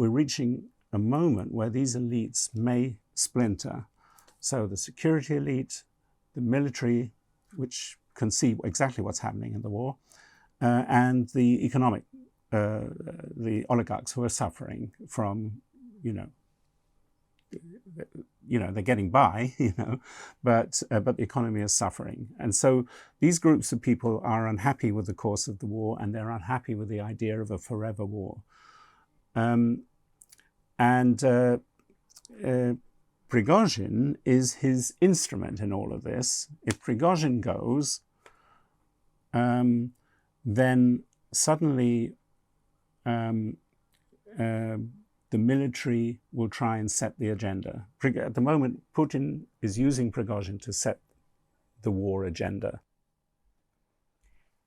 we're reaching a moment where these elites may splinter. So the security elite, the military, which can see exactly what's happening in the war, and the economic, the oligarchs who are suffering from, they're getting by, but the economy is suffering. And so these groups of people are unhappy with the course of the war, and they're unhappy with the idea of a forever war. Prigozhin is his instrument in all of this. If Prigozhin goes, then suddenly the military will try and set the agenda. At the moment, Putin is using Prigozhin to set the war agenda.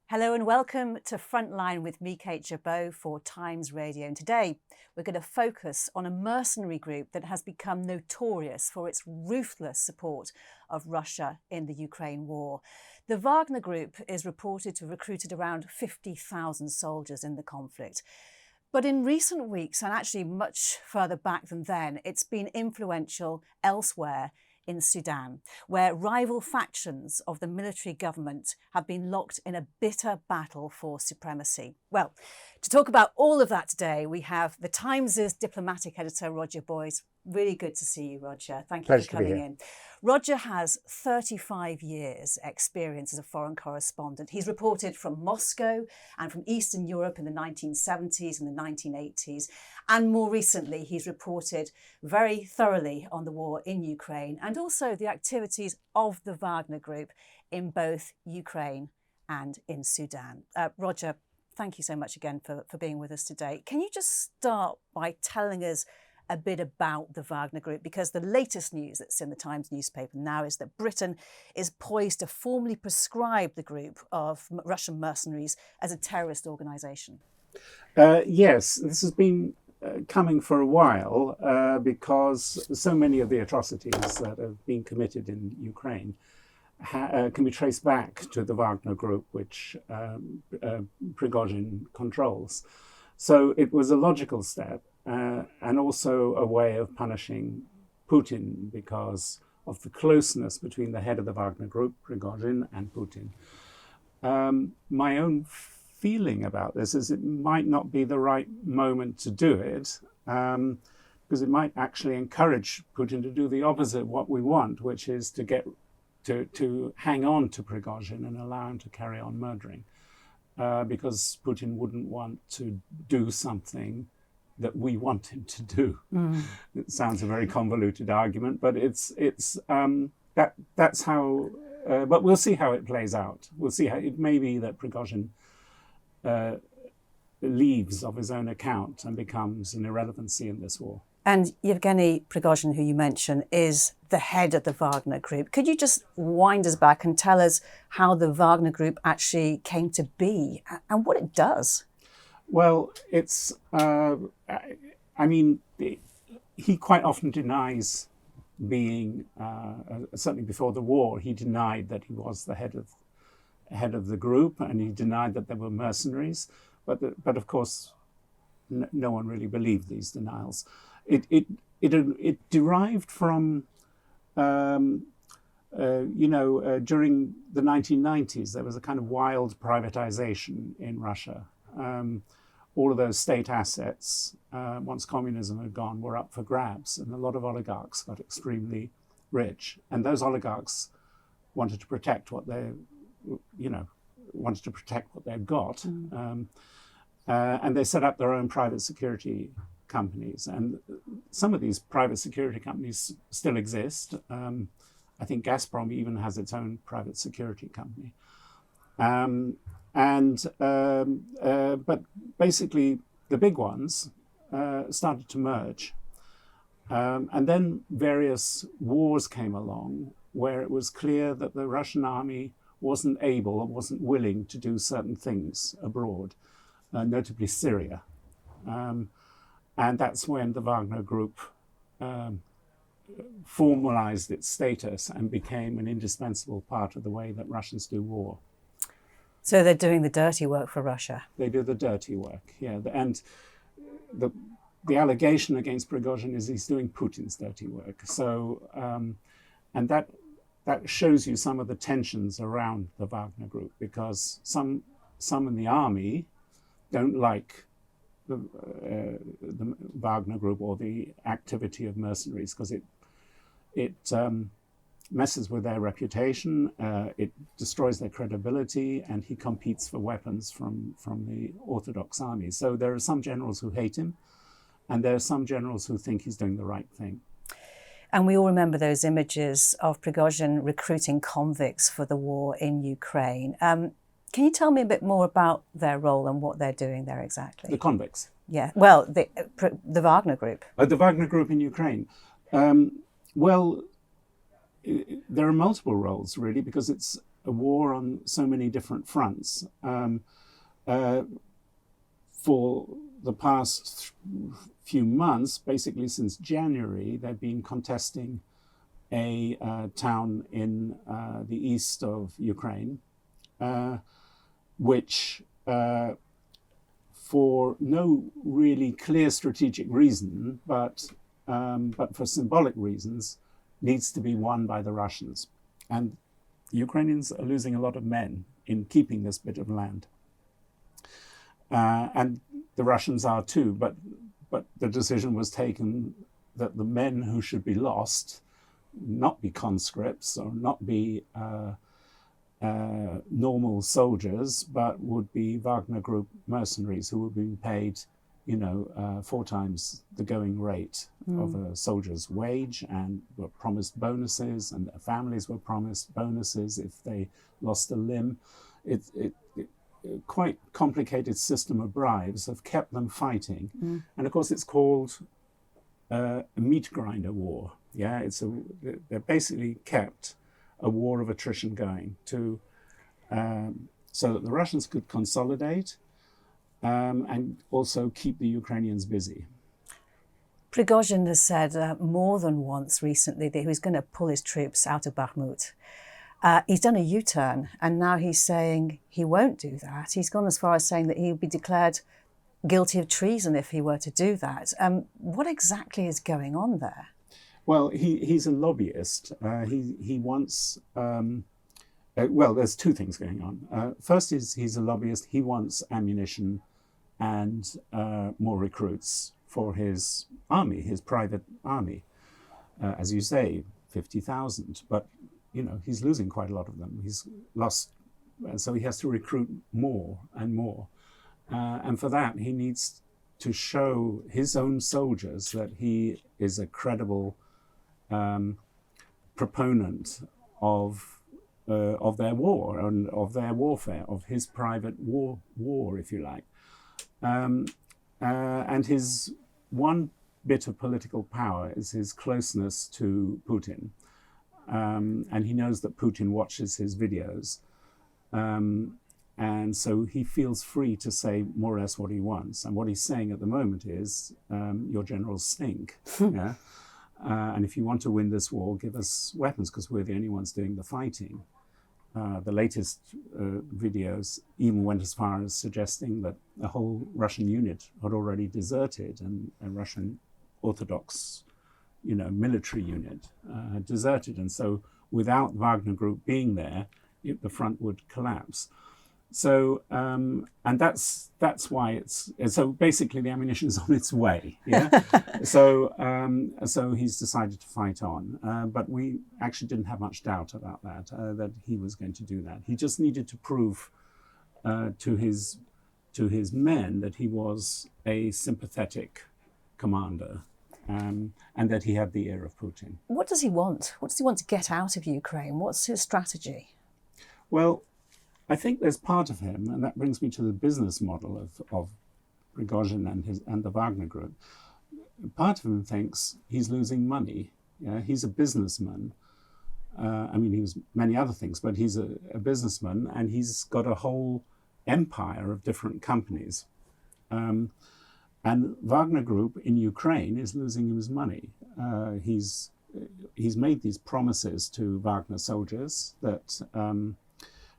Hello and welcome to Frontline with me, Kate Jabot, for Times Radio. And today we're going to focus on a mercenary group that has become notorious for its ruthless support of Russia in the Ukraine war. The Wagner Group is reported to have recruited around 50,000 soldiers in the conflict. But in recent weeks, and actually much further back than then, it's been influential elsewhere in Sudan, where rival factions of the military government have been locked in a bitter battle for supremacy. Well, to talk about all of that today, we have the Times' diplomatic editor, Roger Boyes. Really good to see you, Roger. Thank you for coming in. Roger has 35 years experience as a foreign correspondent. He's reported from Moscow and from Eastern Europe in the 1970s and the 1980s. And more recently, he's reported very thoroughly on the war in Ukraine and also the activities of the Wagner Group in both Ukraine and in Sudan. Roger, thank you so much again for being with us today. Can you just start by telling us a bit about the Wagner Group, because the latest news that's in the Times newspaper now is that Britain is poised to formally prescribe the group of Russian mercenaries as a terrorist organisation. Yes, this has been coming for a while because so many of the atrocities that have been committed in Ukraine can be traced back to the Wagner Group, which Prigozhin controls. So it was a logical step. And also a way of punishing Putin because of the closeness between the head of the Wagner Group, Prigozhin, and Putin. My own feeling about this is it might not be the right moment to do it because it might actually encourage Putin to do the opposite of what we want, which is to hang on to Prigozhin and allow him to carry on murdering because Putin wouldn't want to do something that we want him to do. It sounds a very convoluted argument, but that's how. But we'll see how it plays out. We'll see how it may be that Prigozhin leaves of his own account and becomes an irrelevancy in this war. And Yevgeny Prigozhin, who you mentioned, is the head of the Wagner Group. Could you just wind us back and tell us how the Wagner Group actually came to be and what it does? Well, it's, he quite often denies being, certainly before the war, he denied that he was the head of the group, and he denied that there were mercenaries. But of course, no one really believed these denials. It derived from, during the 1990s, there was a kind of wild privatization in Russia. All of those state assets, once communism had gone, were up for grabs, and a lot of oligarchs got extremely rich. And those oligarchs wanted to protect what they'd got, and they set up their own private security companies. And some of these private security companies still exist. I think Gazprom even has its own private security company. But basically, the big ones started to merge. And then various wars came along where it was clear that the Russian army wasn't able or wasn't willing to do certain things abroad, notably Syria. And that's when the Wagner Group formalized its status and became an indispensable part of the way that Russians do war. So they're doing the dirty work for Russia. They do the dirty work, yeah. And the allegation against Prigozhin is he's doing Putin's dirty work. So, and that shows you some of the tensions around the Wagner Group, because some in the army don't like the Wagner Group or the activity of mercenaries, because it messes with their reputation, it destroys their credibility, and he competes for weapons from the Orthodox army. So there are some generals who hate him, and there are some generals who think he's doing the right thing. And we all remember those images of Prigozhin recruiting convicts for the war in Ukraine. Can you tell me a bit more about their role and what they're doing there exactly? The convicts. Yeah, well, the Wagner Group. The Wagner Group in Ukraine. Well, there are multiple roles, really, because it's a war on so many different fronts. For the past few months, basically since January, they've been contesting a town in the east of Ukraine, which, for no really clear strategic reason, but for symbolic reasons, needs to be won by the Russians. And the Ukrainians are losing a lot of men in keeping this bit of land. And the Russians are too, but the decision was taken that the men who should be lost not be conscripts or not be normal soldiers, but would be Wagner Group mercenaries who were being paid, 4 times the going rate of a soldier's wage, and were promised bonuses, and their families were promised bonuses if they lost a limb. It quite complicated system of bribes have kept them fighting. And of course it's called a meat grinder war. Yeah, they're basically kept a war of attrition going to so that the Russians could consolidate and also keep the Ukrainians busy. Prigozhin has said more than once recently that he was going to pull his troops out of Bakhmut. He's done a U-turn, and now he's saying he won't do that. He's gone as far as saying that he would be declared guilty of treason if he were to do that. What exactly is going on there? Well, he's a lobbyist. He wants... well, there's 2 things going on. First is he's a lobbyist. He wants ammunition and more recruits for his army, his private army. As you say, 50,000. But, he's losing quite a lot of them. He's lost, so he has to recruit more and more. And for that, he needs to show his own soldiers that he is a credible proponent of their war and of their warfare, of his private war, if you like. And his one bit of political power is his closeness to Putin. And he knows that Putin watches his videos. And so he feels free to say more or less what he wants. And what he's saying at the moment is, your generals stink. Yeah? And if you want to win this war, give us weapons, because we're the only ones doing the fighting. The latest videos even went as far as suggesting that a whole Russian unit had already deserted, and a Russian Orthodox, military unit had deserted. And so without Wagner Group being there, the front would collapse. So, and that's why so basically the ammunition is on its way. Yeah. So he's decided to fight on. But we actually didn't have much doubt about that he was going to do that. He just needed to prove to his men that he was a sympathetic commander, and that he had the ear of Putin. What does he want? What does he want to get out of Ukraine? What's his strategy? Well, I think there's part of him, and that brings me to the business model of Prigozhin and the Wagner Group. Part of him thinks he's losing money. Yeah? He's a businessman. He was many other things, but he's a businessman, and he's got a whole empire of different companies. And Wagner Group in Ukraine is losing his money. He's made these promises to Wagner soldiers that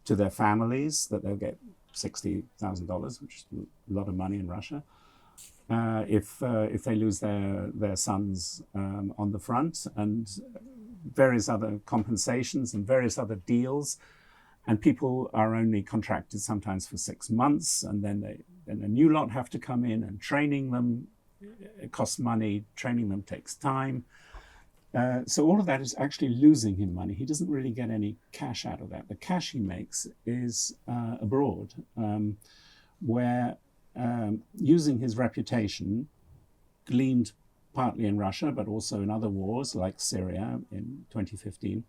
to their families that they'll get $60,000, which is a lot of money in Russia. if they lose their sons on the front, and various other compensations and various other deals. And people are only contracted sometimes for 6 months, and then a new lot have to come in, and training them, it costs money, training them takes time. So all of that is actually losing him money. He doesn't really get any cash out of that. The cash he makes is abroad, where using his reputation, gleaned partly in Russia, but also in other wars like Syria in 2015,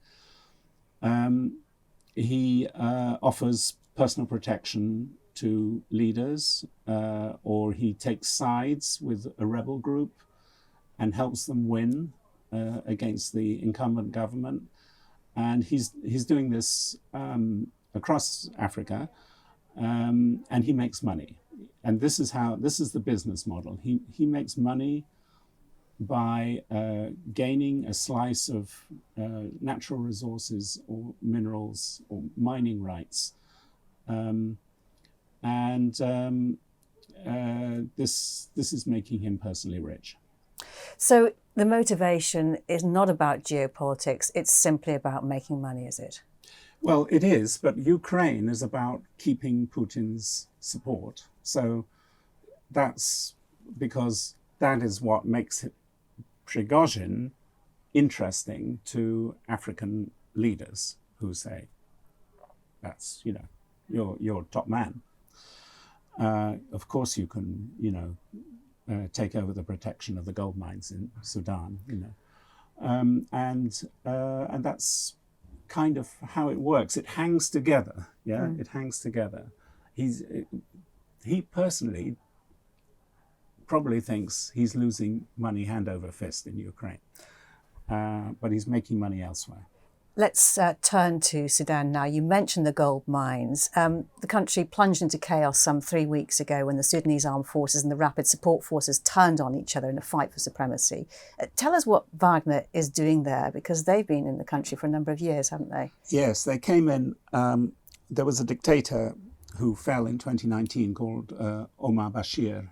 he offers personal protection to leaders, or he takes sides with a rebel group and helps them win against the incumbent government. And he's doing this across Africa, and he makes money. And this is the business model. He makes money by gaining a slice of natural resources or minerals or mining rights. This is making him personally rich. So the motivation is not about geopolitics, it's simply about making money, is it? Well, it is, but Ukraine is about keeping Putin's support. So that's because that is what makes Prigozhin interesting to African leaders who say, that's, you're top man. Of course you can, take over the protection of the gold mines in Sudan, and that's kind of how it works. It hangs together, It hangs together. He personally probably thinks he's losing money hand over fist in Ukraine, but he's making money elsewhere. Let's turn to Sudan now. You mentioned the gold mines. The country plunged into chaos some 3 weeks ago when the Sudanese armed forces and the rapid support forces turned on each other in a fight for supremacy. Tell us what Wagner is doing there, because they've been in the country for a number of years, haven't they? Yes, they came in. There was a dictator who fell in 2019 called Omar Bashir,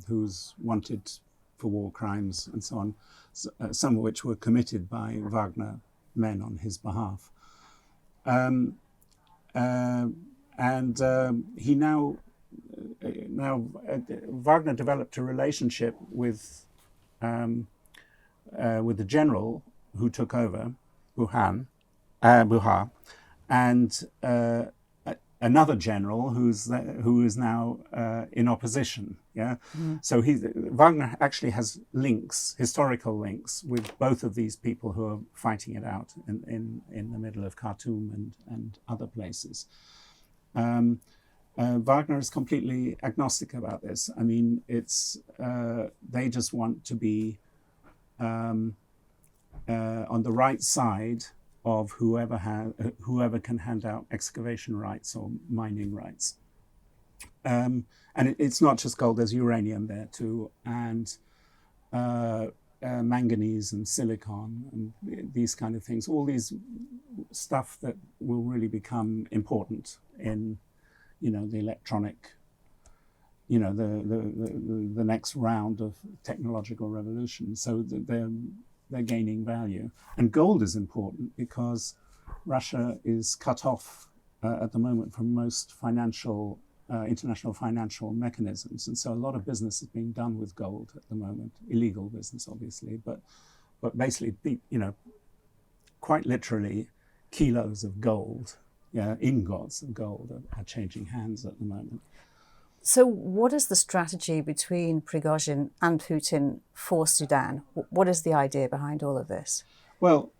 who's wanted for war crimes and so on, some of which were committed by Wagner men on his behalf. He now Wagner developed a relationship with the general who took over, Buha, and another general who is now in opposition. So Wagner actually has historical links with both of these people who are fighting it out in the middle of Khartoum and other places. Wagner is completely agnostic about this. I mean, it's they just want to be on the right side of whoever can hand out excavation rights or mining rights. And it's not just gold, there's uranium there too, and manganese and silicon and these kind of things, all these stuff that will really become important in, the electronic, the next round of technological revolution. So they're gaining value. And gold is important because Russia is cut off at the moment from most international financial mechanisms. And so a lot of business is being done with gold at the moment, illegal business, obviously, but basically, quite literally kilos of gold, ingots of gold are changing hands at the moment. So what is the strategy between Prigozhin and Putin for Sudan? What is the idea behind all of this? Well,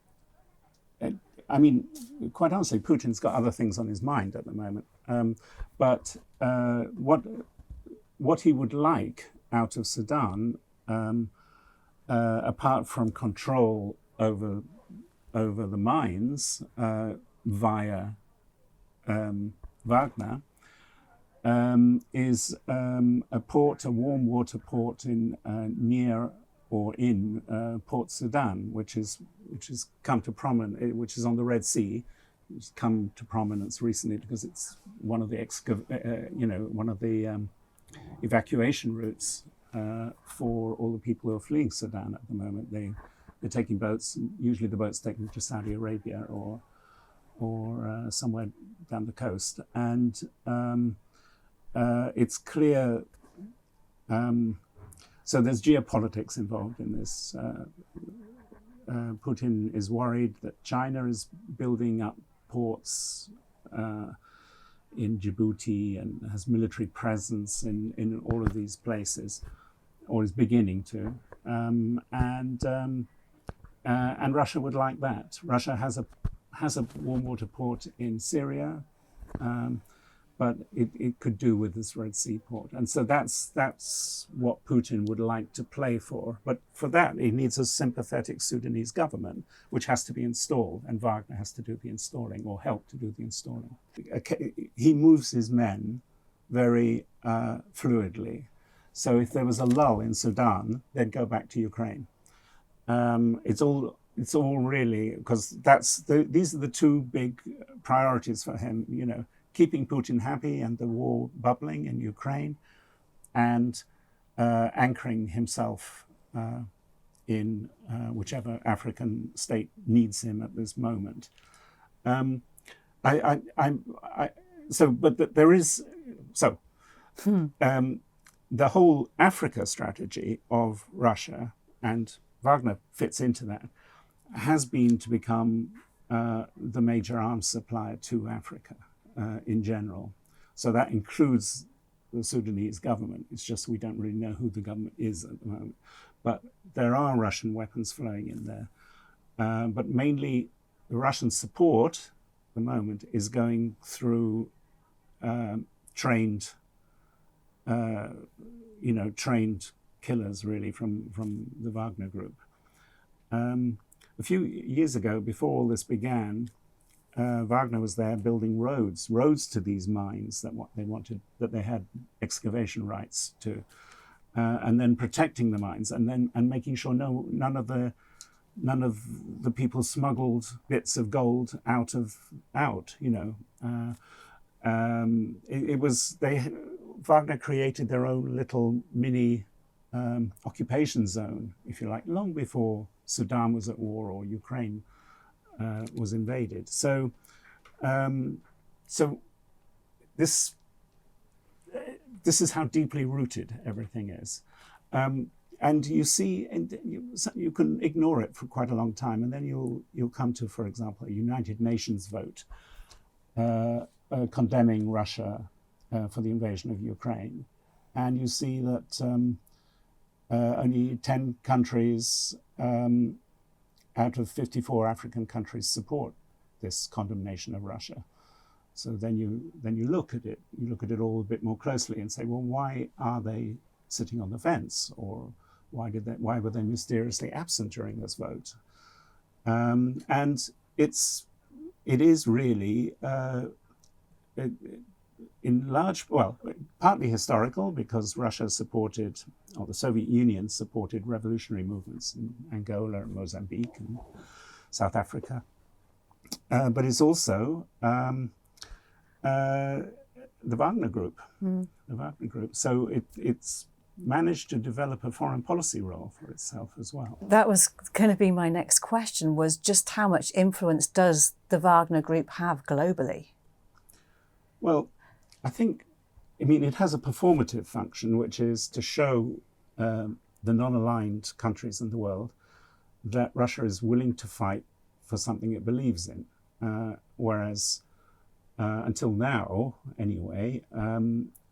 I mean, quite honestly, Putin's got other things on his mind at the moment. But what he would like out of Sudan, apart from control over the mines via Wagner, is a warm water port near or in Port Sudan, which is come to prominence, which is on the Red Sea. It's come to prominence recently because it's one of the evacuation routes for all the people who are fleeing Sudan at the moment. They're taking boats, and usually the boats take them to Saudi Arabia or somewhere down the coast. And it's clear, so there's geopolitics involved in this. Putin is worried that China is building up ports in Djibouti and has military presence in all of these places, or is beginning to. And Russia would like that. Russia has a warm water port in Syria, but it could do with this Red Sea port. And so that's what Putin would like to play for. But for that, he needs a sympathetic Sudanese government, which has to be installed, and Wagner has to do the installing or help to do the installing. He moves his men very fluidly. So if there was a lull in Sudan, they'd go back to Ukraine. It's all really, because these are the two big priorities for him, keeping Putin happy and the war bubbling in Ukraine, and anchoring himself in whichever African state needs him at this moment. The whole Africa strategy of Russia, and Wagner fits into that, has been to become the major arms supplier to Africa in general. So that includes the Sudanese government. It's just we don't really know who the government is at the moment. But there are Russian weapons flowing in there. But mainly the Russian support at the moment is going through trained killers, really, from the Wagner Group. A few years ago, before all this began, Wagner was there building roads to these mines that they had excavation rights to, and then protecting the mines, and making sure none of the people smuggled bits of gold out. Wagner created their own little mini occupation zone, if you like, long before Sudan was at war or Ukraine was invaded. So this is how deeply rooted everything is. And you see, you can ignore it for quite a long time, and then you'll come to, for example, a United Nations vote condemning Russia for the invasion of Ukraine. And you see that only 10 countries out of 54 African countries support this condemnation of Russia. So then you look at it all a bit more closely and say, well, why are they sitting on the fence, or why were they mysteriously absent during this vote? And it is really partly historical, because Russia supported, or the Soviet Union supported, revolutionary movements in Angola and Mozambique and South Africa. But it's also the Wagner Group. The Wagner Group. So it's managed to develop a foreign policy role for itself as well. That was going to be my next question, was just how much influence does the Wagner Group have globally? Well, it has a performative function, which is to show the non-aligned countries in the world that Russia is willing to fight for something it believes in. Whereas until now, anyway,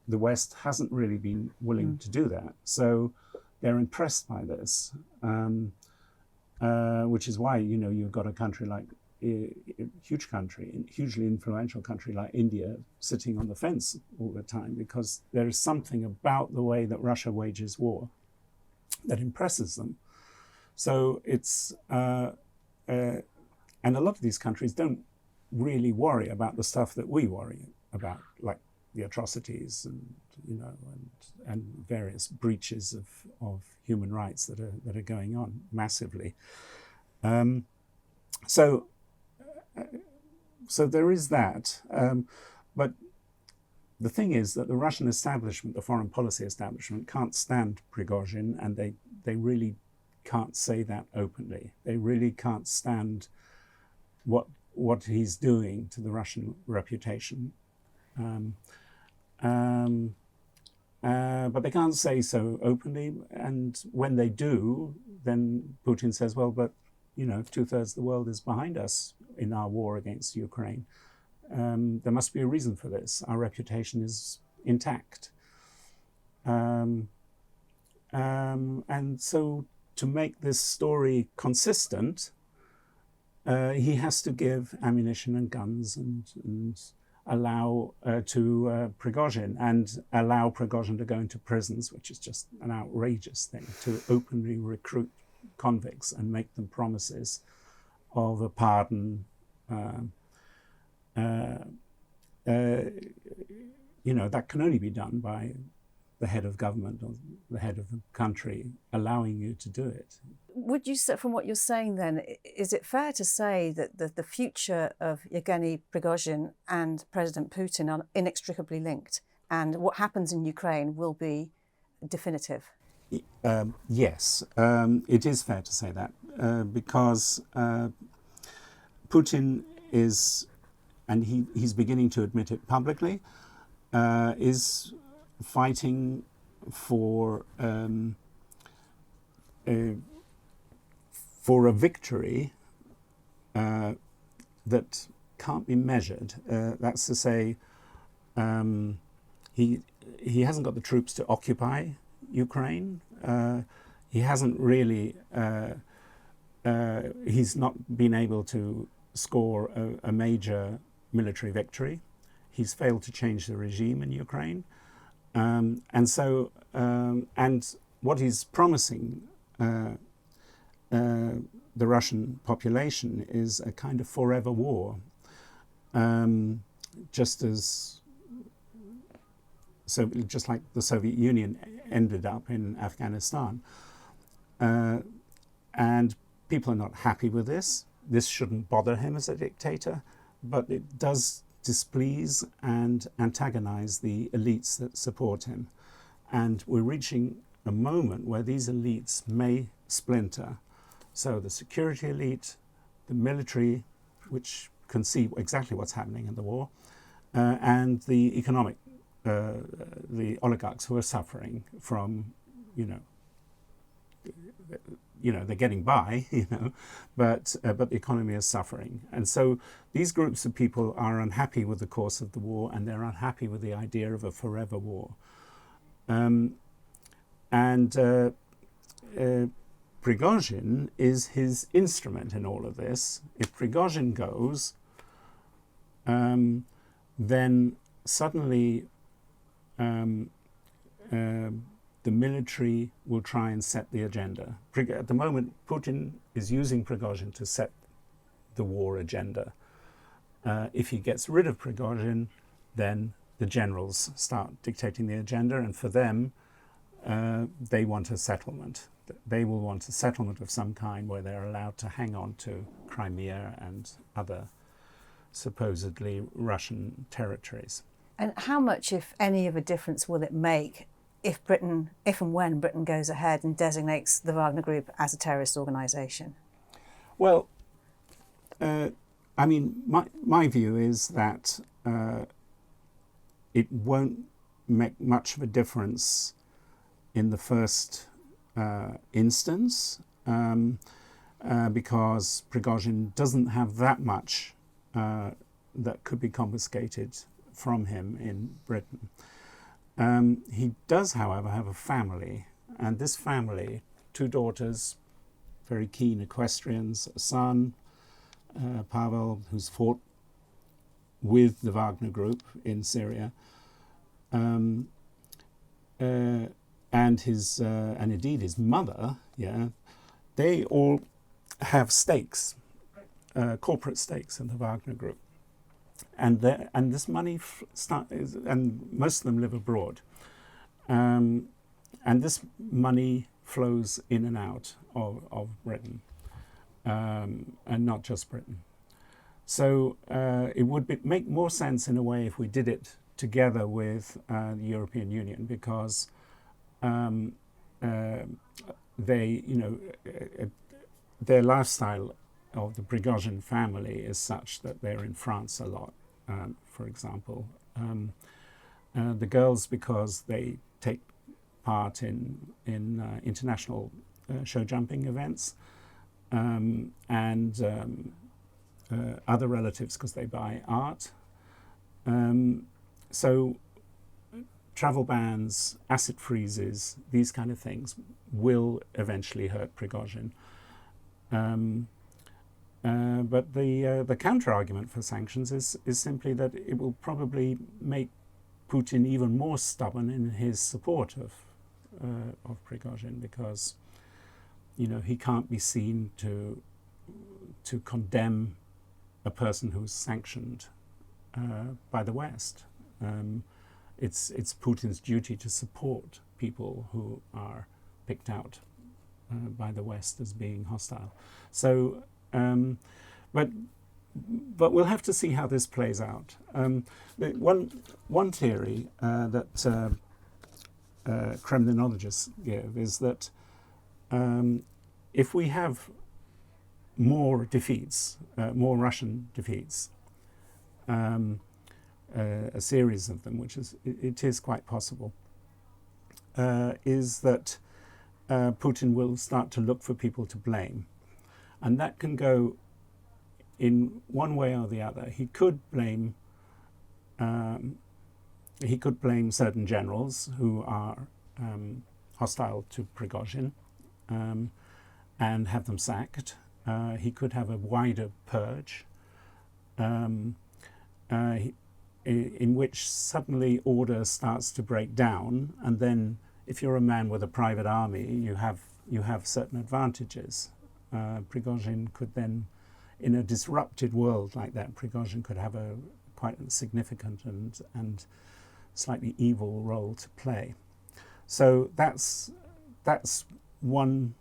the West hasn't really been willing to do that. So they're impressed by this, which is why, you've got a country like a hugely influential country like India sitting on the fence all the time, because there is something about the way that Russia wages war that impresses them. So it's, and a lot of these countries don't really worry about the stuff that we worry about, like the atrocities and various breaches of human rights that are going on massively. So there is that, but the thing is that the Russian establishment, the foreign policy establishment, can't stand Prigozhin, and they really can't say that openly. They really can't stand what he's doing to the Russian reputation. But they can't say so openly, and when they do, then Putin says, well, but, you know, 2/3 of the world is behind us in our war against Ukraine. There must be a reason for this. Our reputation is intact. And so to make this story consistent, he has to give ammunition and guns and allow to Prigozhin, and allow Prigozhin to go into prisons, which is just an outrageous thing, to openly recruit convicts and make them promises of a pardon. You know, that can only be done by the head of government or the head of the country allowing you to do it. Would you say, from what you're saying then, is it fair to say that the future of Yevgeny Prigozhin and President Putin are inextricably linked, and what happens in Ukraine will be definitive? Yes, it is fair to say that, because Putin is, and he's beginning to admit it publicly, is fighting for a victory that can't be measured. That's to say, he hasn't got the troops to occupy Ukraine. He hasn't really. He's not been able to score a major military victory. He's failed to change the regime in Ukraine. And so, and what he's promising the Russian population is a kind of forever war, just like the Soviet Union ended up in Afghanistan. And people are not happy with this. This shouldn't bother him as a dictator, but it does displease and antagonize the elites that support him. And we're reaching a moment where these elites may splinter. So the security elite, the military, which can see exactly what's happening in the war, and the economic, the oligarchs who are suffering from, they're getting by, but the economy is suffering. And so these groups of people are unhappy with the course of the war, and they're unhappy with the idea of a forever war. Prigozhin is his instrument in all of this. If Prigozhin goes, then suddenly the military will try and set the agenda. At the moment, Putin is using Prigozhin to set the war agenda. If he gets rid of Prigozhin, then the generals start dictating the agenda, and for them, they want a settlement. They will want a settlement of some kind where they're allowed to hang on to Crimea and other supposedly Russian territories. And how much, if any, of a difference will it make if and when Britain goes ahead and designates the Wagner Group as a terrorist organisation? Well, my view is that it won't make much of a difference in the first instance, because Prigozhin doesn't have that much that could be confiscated from him in Britain. He does, however, have a family, and this family, 2 daughters, very keen equestrians, a son, Pavel, who's fought with the Wagner Group in Syria, and indeed his mother, they all have stakes, corporate stakes in the Wagner Group. And this money and most of them live abroad, and this money flows in and out of Britain, and not just Britain. So it would make more sense in a way if we did it together with the European Union because they, their lifestyle of the Prigozhin family is such that they're in France a lot, for example. The girls, because they take part in international show jumping events, and other relatives because they buy art. So travel bans, acid freezes, these kind of things will eventually hurt Prigozhin. But the counter-argument for sanctions is simply that it will probably make Putin even more stubborn in his support of Prigozhin, because he can't be seen to condemn a person who's sanctioned by the West. It's Putin's duty to support people who are picked out by the West as being hostile. So, but we'll have to see how this plays out. One theory that Kremlinologists give is that if we have more defeats, more Russian defeats, a series of them, which it is quite possible, is that Putin will start to look for people to blame, and that can go in one way or the other. He could blame certain generals who are hostile to Prigozhin and have them sacked. He could have a wider purge in which suddenly order starts to break down, and then if you're a man with a private army, you have certain advantages. Prigozhin could then, in a disrupted world like that, Prigozhin could have a quite significant and slightly evil role to play. So that's one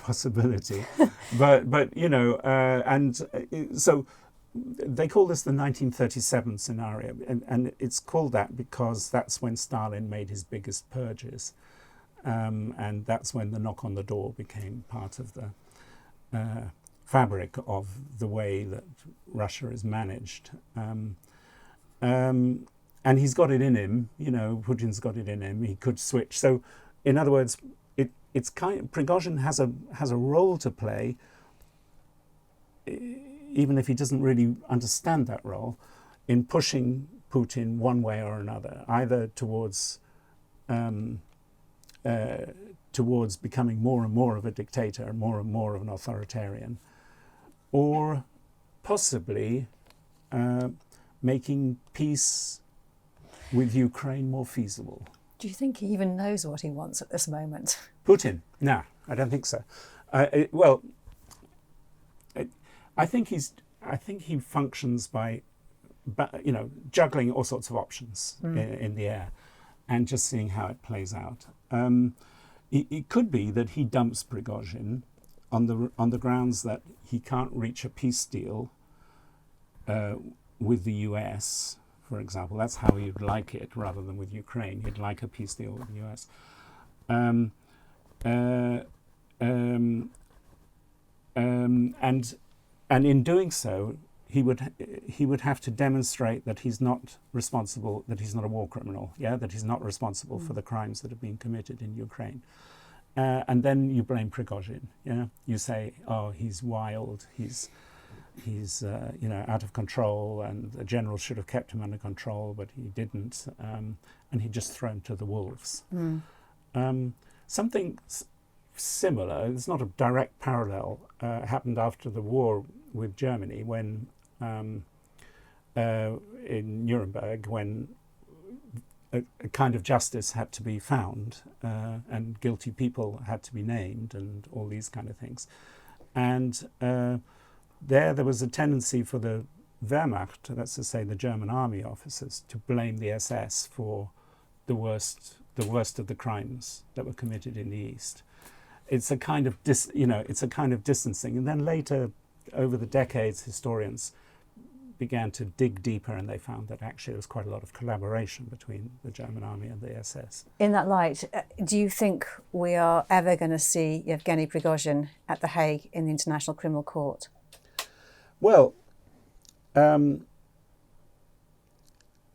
possibility, but so they call this the 1937 scenario, and it's called that because that's when Stalin made his biggest purges, and that's when the knock on the door became part of the fabric of the way that Russia is managed. And he's got it in him, Putin's got it in him. He could switch. So, in other words, it's Prigozhin has a role to play, even if he doesn't really understand that role, in pushing Putin one way or another, either towards becoming more and more of a dictator, more and more of an authoritarian, or possibly making peace with Ukraine more feasible. Do you think he even knows what he wants at this moment? Putin? No, I don't think so. I think he functions by, juggling all sorts of options in the air, and just seeing how it plays out. It could be that he dumps Prigozhin on the grounds that he can't reach a peace deal with the US, for example. That's how he'd like it, rather than with Ukraine. He'd like a peace deal with the US. And in doing so, he would have to demonstrate that he's not responsible, that he's not a war criminal, that he's not responsible for the crimes that have been committed in Ukraine. And then you blame Prigozhin. You say, oh, he's wild, he's out of control, and the general should have kept him under control, but he didn't, and he just thrown to the wolves. Something similar, it's not a direct parallel, happened after the war with Germany, when in Nuremberg, when a kind of justice had to be found, and guilty people had to be named, and all these kind of things. And there was a tendency for the Wehrmacht, that's to say the German army officers, to blame the SS for the worst of the crimes that were committed in the East. It's a kind of distancing, and then later, over the decades, historians began to dig deeper, and they found that actually there was quite a lot of collaboration between the German army and the SS. In that light, do you think we are ever going to see Yevgeny Prigozhin at The Hague in the International Criminal Court? Well,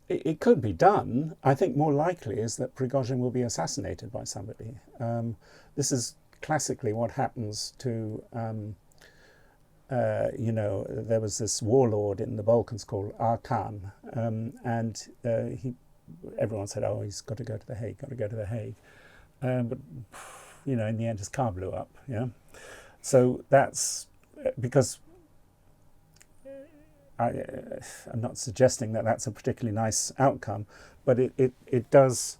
it could be done. I think more likely is that Prigozhin will be assassinated by somebody. This is classically what happens to, there was this warlord in the Balkans called Arkan, and everyone said, oh, he's got to go to The Hague, got to go to The Hague. But, in the end his car blew up, So that's because I'm not suggesting that that's a particularly nice outcome, but it does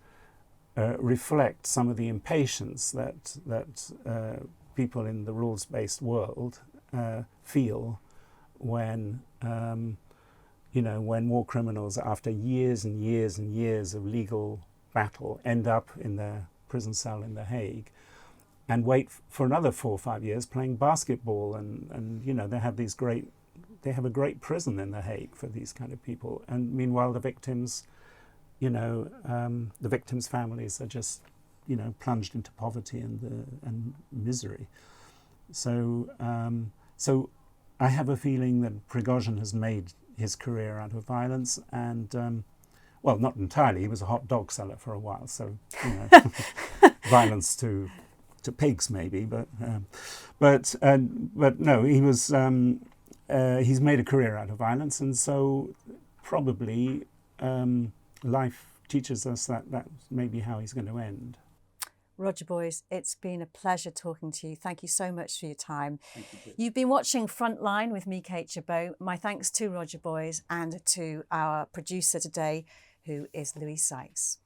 reflect some of the impatience that people in the rules-based world feel when when war criminals, after years and years and years of legal battle, end up in their prison cell in The Hague and wait for another 4 or 5 years playing basketball, and they have a great prison in The Hague for these kind of people, and meanwhile the victims, the victims' families are just, plunged into poverty and misery. So I have a feeling that Prigozhin has made his career out of violence, and well, not entirely. He was a hot dog seller for a while, so violence to pigs maybe, but no, he was. He's made a career out of violence, and so probably life teaches us that that's maybe how he's going to end. Roger Boys, it's been a pleasure talking to you. Thank you so much for your time. Thank you. You've been watching Frontline with me, Kate Chabot. My thanks to Roger Boys and to our producer today, who is Louise Sykes.